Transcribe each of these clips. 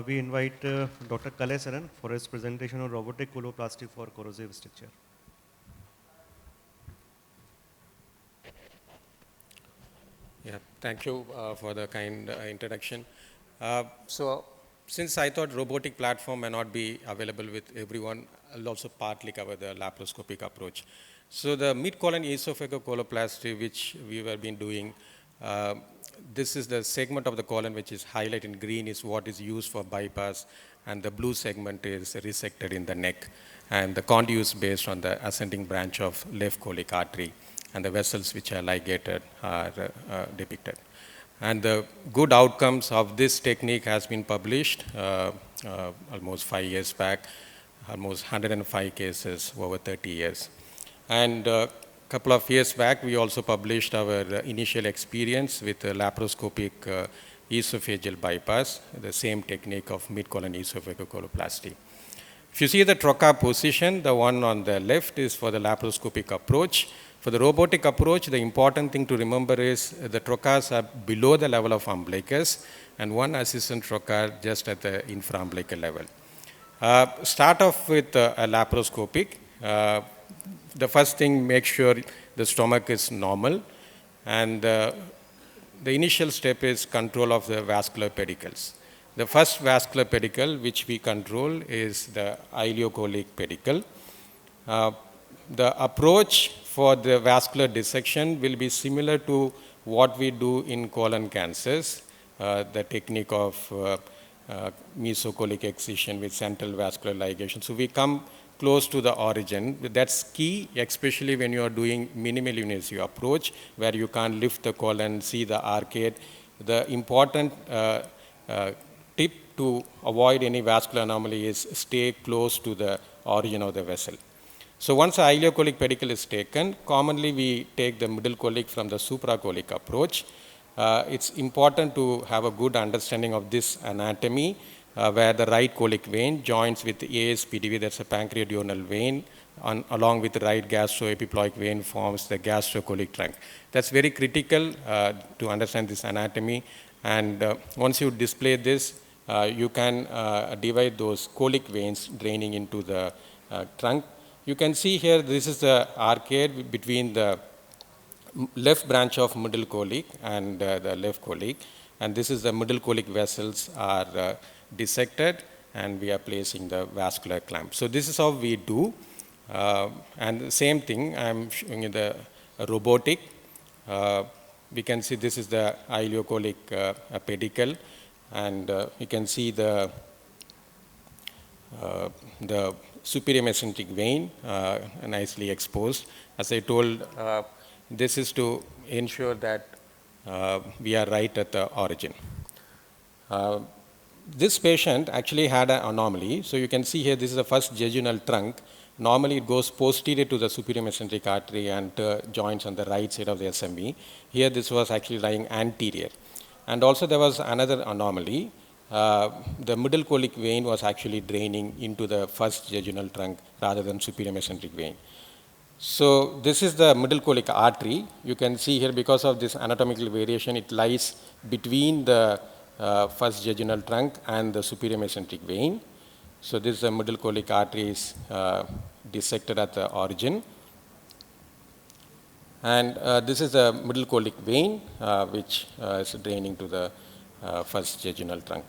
We invite Dr. Kalayrasan for his presentation on robotic coloplasty for corrosive stricture. Yeah, thank you for the kind introduction. So, since I thought robotic platform may not be available with everyone, I'll also partly cover the laparoscopic approach. So, the mid-colon esophageal coloplasty, which we have been doing, this is the segment of the colon which is highlighted in green is what is used for bypass, and the blue segment is resected in the neck. And the conduit is based on the ascending branch of left colic artery, and the vessels which are ligated are depicted. And the good outcomes of this technique has been published almost 5 years back, almost 105 cases over 30 years. And a couple of years back, we also published our initial experience with laparoscopic esophageal bypass, the same technique of mid-colon esophageal coloplasty. If you see the trocar position, the one on the left is for the laparoscopic approach. For the robotic approach, the important thing to remember is the trocars are below the level of umbilicus and one assistant trocar just at the infraumbilical level. Start off with a laparoscopic. The first thing, make sure the stomach is normal, and the initial step is control of the vascular pedicles. The first vascular pedicle which we control is the ileocolic pedicle. The approach for the vascular dissection will be similar to what we do in colon cancers, the technique of mesocolic excision with central vascular ligation. So we come close to the origin. That's key, especially when you are doing minimally invasive approach, where you can't lift the colon, see the arcade. The important tip to avoid any vascular anomaly is stay close to the origin of the vessel. So once the ileocolic pedicle is taken, commonly we take the middle colic from the supracolic approach. It's important to have a good understanding of this anatomy, where the right colic vein joins with the ASPDV, that's a pancreadural vein, along with the right gastroepiploic vein forms the gastrocolic trunk. That's very critical to understand this anatomy. And once you display this, you can divide those colic veins draining into the trunk. You can see here, this is the arcade between the left branch of middle colic and the left colic. And this is the middle colic vessels are dissected, and we are placing the vascular clamp. So this is how we do. And the same thing, I'm showing you the robotic. We can see this is the ileocolic pedicle, and you can see the superior mesenteric vein nicely exposed. As I told, this is to ensure that we are right at the origin. This patient actually had an anomaly. So you can see here, this is the first jejunal trunk. Normally it goes posterior to the superior mesenteric artery and joins on the right side of the SME. Here this was actually lying anterior. And also there was another anomaly. The middle colic vein was actually draining into the first jejunal trunk rather than superior mesenteric vein. So this is the middle colic artery. You can see here, because of this anatomical variation, it lies between the first jejunal trunk and the superior mesenteric vein. So this is the middle colic artery is dissected at the origin. And this is the middle colic vein which is draining to the first jejunal trunk.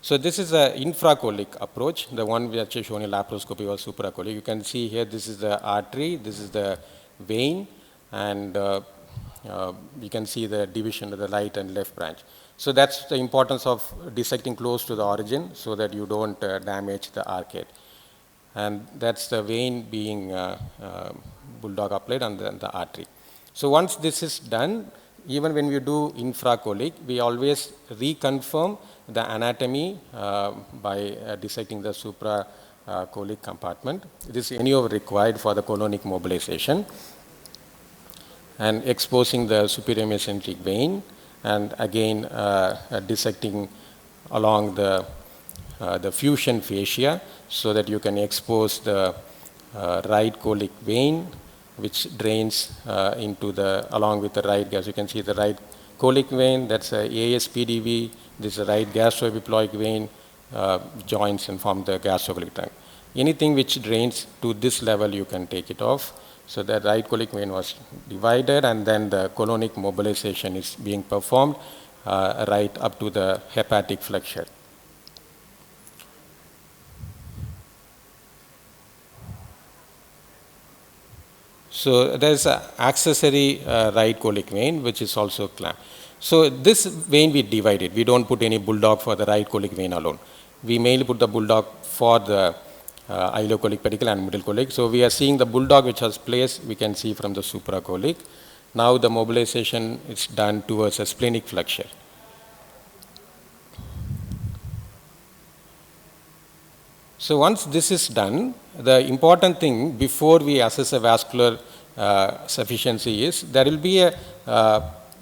So this is the infracolic approach, the one which is shown in laparoscopy or supracolic. You can see here, this is the artery, this is the vein, and you can see the division of the right and left branch. So that's the importance of dissecting close to the origin so that you don't damage the arcade. And that's the vein being bulldog applied on the artery. So once this is done, even when we do infracolic, we always reconfirm the anatomy by dissecting the supracolic compartment. This is anywhere required for the colonic mobilization, and exposing the superior mesenteric vein, and again dissecting along the fusion fascia so that you can expose the right colic vein, which drains into the, along with the right gas. You can see the right colic vein, that's a ASPDV, this is a right gastroepiploic vein, joins and form the gastrocolic trunk. Anything which drains to this level, you can take it off. So the right colic vein was divided, and then the colonic mobilization is being performed right up to the hepatic flexure. So there's an accessory right colic vein which is also clamped. So this vein we divided. We don't put any bulldog for the right colic vein alone. We mainly put the bulldog for the ileocolic pedicle and middle colic. So we are seeing the bulldog which was placed, we can see from the supracolic. Now the mobilization is done towards a splenic flexure. So once this is done, the important thing before we assess a vascular sufficiency is there will be a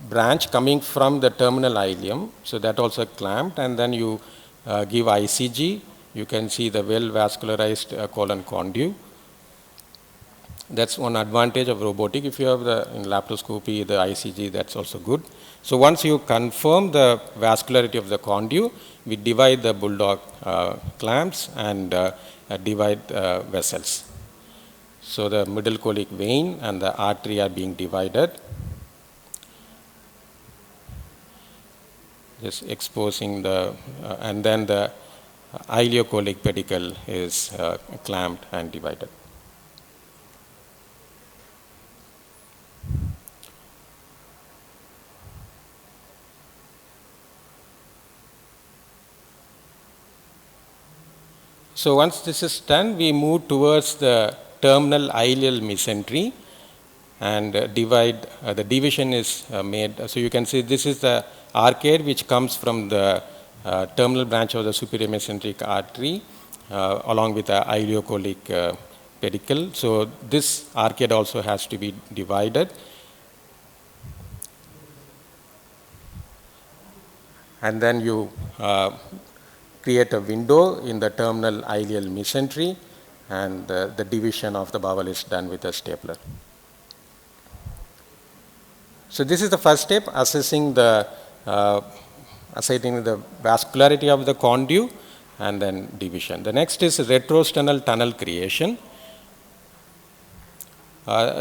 branch coming from the terminal ileum, so that also clamped, and then you give ICG. You can see the well vascularized colon conduit. That's one advantage of robotic. If you have the in laparoscopy, the ICG, that's also good. So once you confirm the vascularity of the conduit, we divide the bulldog clamps and divide vessels. So the middle colic vein and the artery are being divided, just exposing the, and then the ileocolic pedicle is clamped and divided. So once this is done, we move towards the terminal ileal mesentery and divide. The division is made. So you can see this is the arcade which comes from the terminal branch of the superior mesenteric artery along with the ileocolic pedicle. So this arcade also has to be divided. And then you create a window in the terminal ileal mesentery, and the division of the bowel is done with a stapler. So this is the first step, assessing the vascularity of the conduit and then division. The next is retrosternal tunnel creation.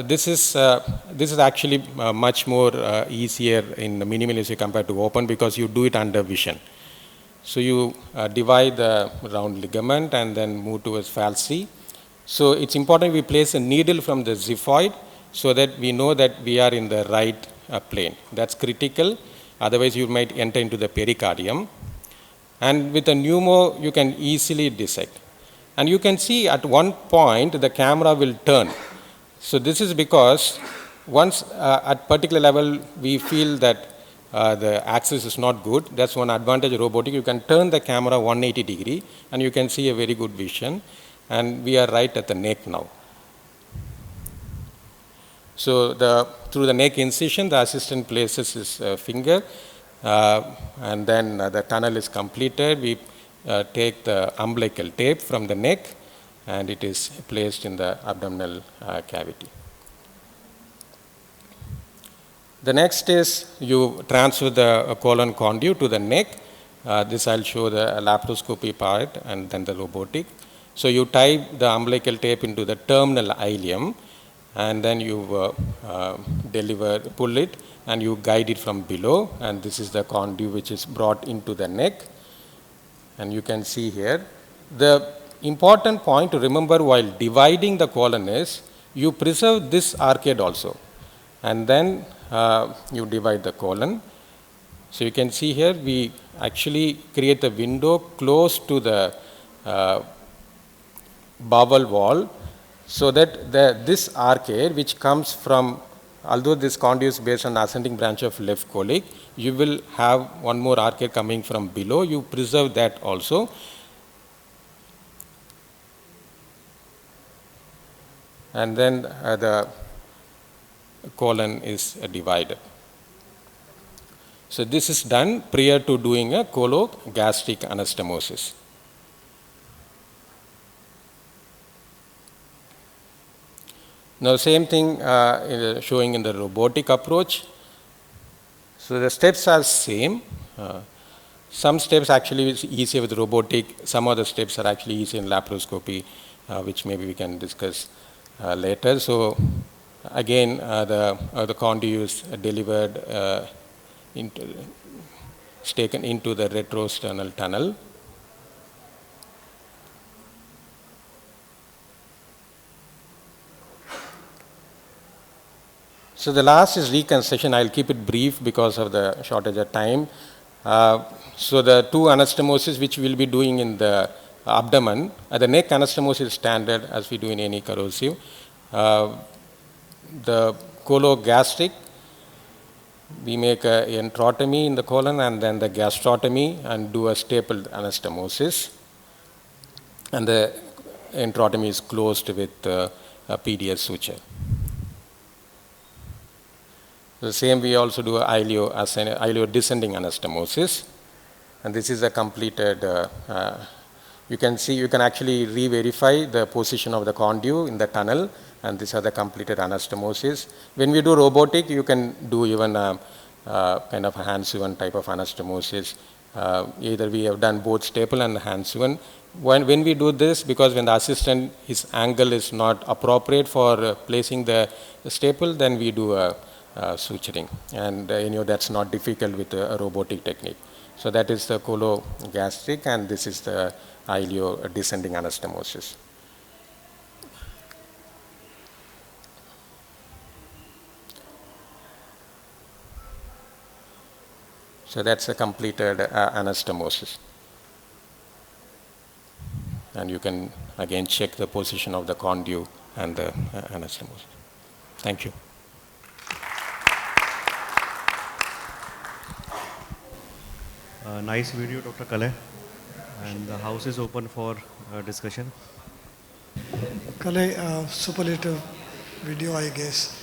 This is actually much more easier in the minimal invasive compared to open, because you do it under vision. So you divide the round ligament and then move towards falci. So it's important we place a needle from the xiphoid so that we know that we are in the right plane. That's critical. Otherwise, you might enter into the pericardium. And with a pneumo, you can easily dissect. And you can see at one point the camera will turn. So this is because once at particular level we feel that the axis is not good. That's one advantage of robotic. You can turn the camera 180 degree and you can see a very good vision. And we are right at the neck now. So through the neck incision, the assistant places his finger, and then the tunnel is completed. We take the umbilical tape from the neck, and it is placed in the abdominal cavity. The next is you transfer the colon conduit to the neck. This I'll show the laparoscopy part and then the robotic. So you tie the umbilical tape into the terminal ileum, and then you pull it, and you guide it from below. And this is the conduit which is brought into the neck. And you can see here, the important point to remember while dividing the colon is you preserve this arcade also. And then you divide the colon. So you can see here we actually create a window close to the bowel wall, so that this arcade which comes from, although this conduit is based on ascending branch of left colic, you will have one more arcade coming from below. You preserve that also. And then the colon is divided. So this is done prior to doing a cologastric anastomosis. Now same thing showing in the robotic approach. So the steps are same. Some steps actually is easier with robotic. Some other steps are actually easier in laparoscopy, which maybe we can discuss later. So again, the conduit is delivered it's taken into the retrosternal tunnel. So the last is reconstruction. I'll keep it brief because of the shortage of time. So the two anastomosis which we'll be doing in the abdomen, the neck anastomosis is standard as we do in any corrosive. The cologastric, we make an enterotomy in the colon and then the gastrotomy and do a stapled anastomosis. And the enterotomy is closed with a PDS suture. The same we also do ileo descending anastomosis, and this is a completed. You can actually re-verify the position of the conduit in the tunnel, and these are the completed anastomosis. When we do robotic, you can do even a kind of a hand-sewn type of anastomosis. Either we have done both staple and hand-sewn. When we do this, because when the assistant, his angle is not appropriate for placing the staple, then we do a suturing, and that's not difficult with a robotic technique. So that is the cologastric, and this is the ileo descending anastomosis. So that's a completed anastomosis, and you can again check the position of the conduit and the anastomosis. Thank you. Nice video, Dr. Kalay. And the house is open for discussion. Kalay, superlative video, I guess.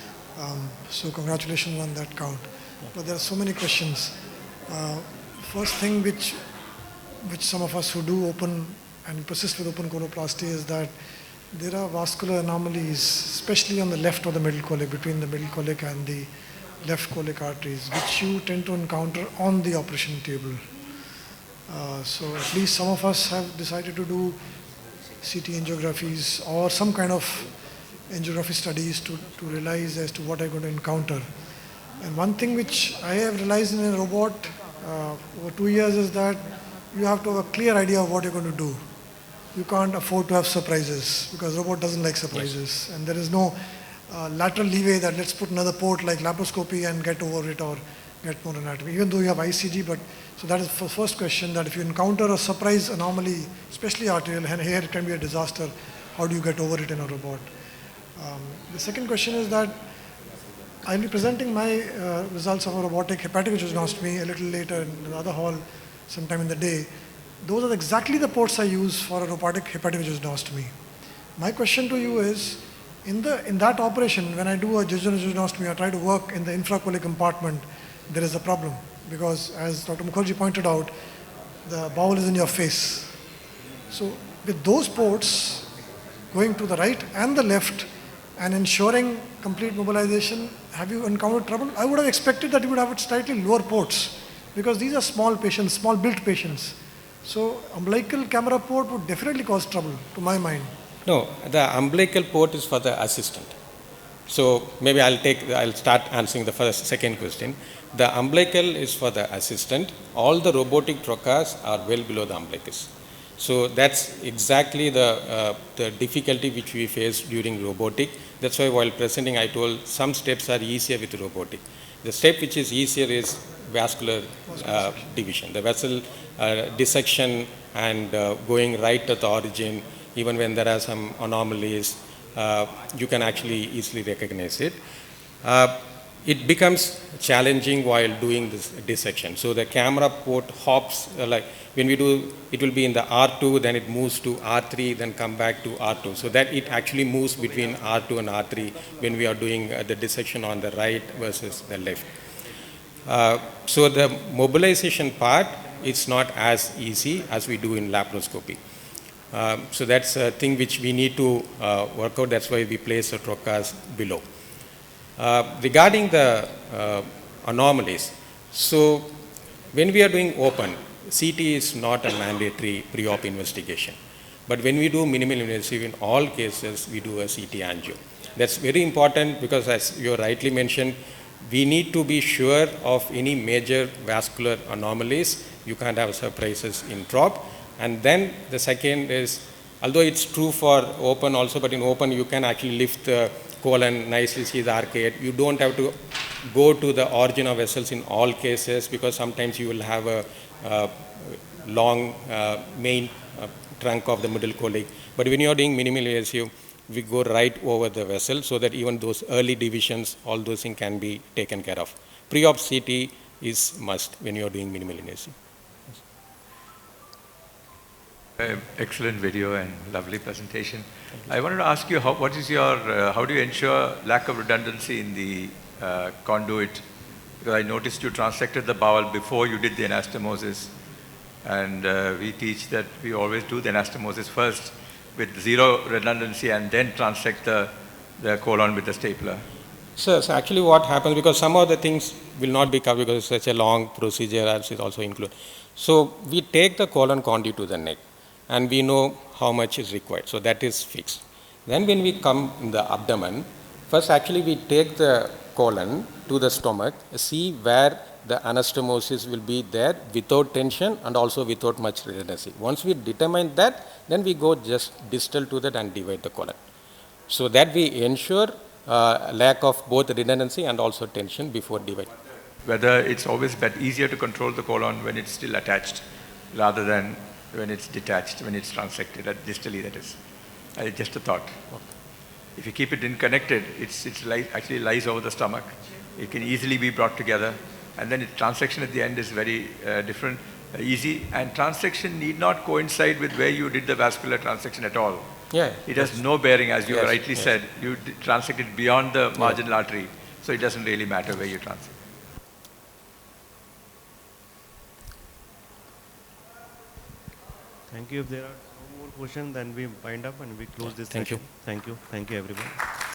So congratulations on that count. But there are so many questions. First thing which some of us who do open and persist with open coloplasty is that there are vascular anomalies, especially on the left or the middle colic, between the middle colic and the left colic arteries, which you tend to encounter on the operation table. So at least some of us have decided to do CT angiographies or some kind of angiography studies to realize as to what I'm going to encounter. And one thing which I have realized in a robot over 2 years is that you have to have a clear idea of what you're going to do. You can't afford to have surprises because robot doesn't like surprises. Yes. And there is no lateral leeway that let's put another port like laparoscopy and get over it or get more anatomy, even though you have ICG. But so that is the first question, that if you encounter a surprise anomaly, especially arterial, and here it can be a disaster, how do you get over it in a robot? The second question is that I'll be presenting my results of a robotic hepatic angiostomy a little later in the other hall sometime in the day. Those are exactly the ports I use for a robotic hepatic angiostomy. My question to you is, in that operation, when I do a angiostomy, I try to work in the infracolic compartment, there is a problem because, as Dr. Mukherjee pointed out, the bowel is in your face. So with those ports going to the right and the left and ensuring complete mobilization, have you encountered trouble? I would have expected that you would have slightly lower ports because these are small patients, small built patients. So umbilical camera port would definitely cause trouble, to my mind. No, the umbilical port is for the assistant. So maybe I'll start answering the second question. The umbilical is for the assistant. All the robotic trocars are well below the umbilicus. So that's exactly the difficulty which we face during robotic. That's why while presenting I told some steps are easier with robotic. The step which is easier is vascular division. The vessel dissection and going right at the origin, even when there are some anomalies, you can actually easily recognize it. It becomes challenging while doing this dissection. So the camera port hops, like when we do, it will be in the R2, then it moves to R3, then come back to R2. So that it actually moves between R2 and R3 when we are doing the dissection on the right versus the left. So the mobilization part, it's not as easy as we do in laparoscopy. So that's a thing which we need to work out. That's why we place the trocars below. Regarding the anomalies, So when we are doing open, CT is not a mandatory pre-op investigation. But when we do minimal invasive, in all cases, we do a CT angio. That's very important because as you rightly mentioned, we need to be sure of any major vascular anomalies. You can't have surprises in prop. And then the second is, although it's true for open also, but in open you can actually lift the colon, nicely see the arcade. You don't have to go to the origin of vessels in all cases because sometimes you will have a long main trunk of the middle colic. But when you are doing minimal invasive, we go right over the vessel so that even those early divisions, all those things can be taken care of. Pre-op CT is must when you are doing minimal invasive. Excellent video and lovely presentation. I wanted to ask you, what is your, how do you ensure lack of redundancy in the conduit? Because I noticed you transected the bowel before you did the anastomosis. And we teach that we always do the anastomosis first with zero redundancy and then transect the colon with the stapler. So actually what happens, because some of the things will not be covered because it's such a long procedure as it also include. So we take the colon conduit to the neck and we know how much is required. So that is fixed. Then when we come in the abdomen, first actually we take the colon to the stomach, see where the anastomosis will be there without tension and also without much redundancy. Once we determine that, then we go just distal to that and divide the colon. So that we ensure lack of both redundancy and also tension before divide. Whether it's always easier to control the colon when it's still attached rather than when it's detached, when it's transected, distally that is. Just a thought. Okay. If you keep it unconnected, actually lies over the stomach. It can easily be brought together. And then transection at the end is very easy. And transection need not coincide with where you did the vascular transection at all. Yeah. It has no bearing, as you rightly said. You transected beyond the marginal artery. So it doesn't really matter where you transect. Thank you. If there are no more questions, then we wind up and we close this Thank session. you. Thank you. Thank you, everyone.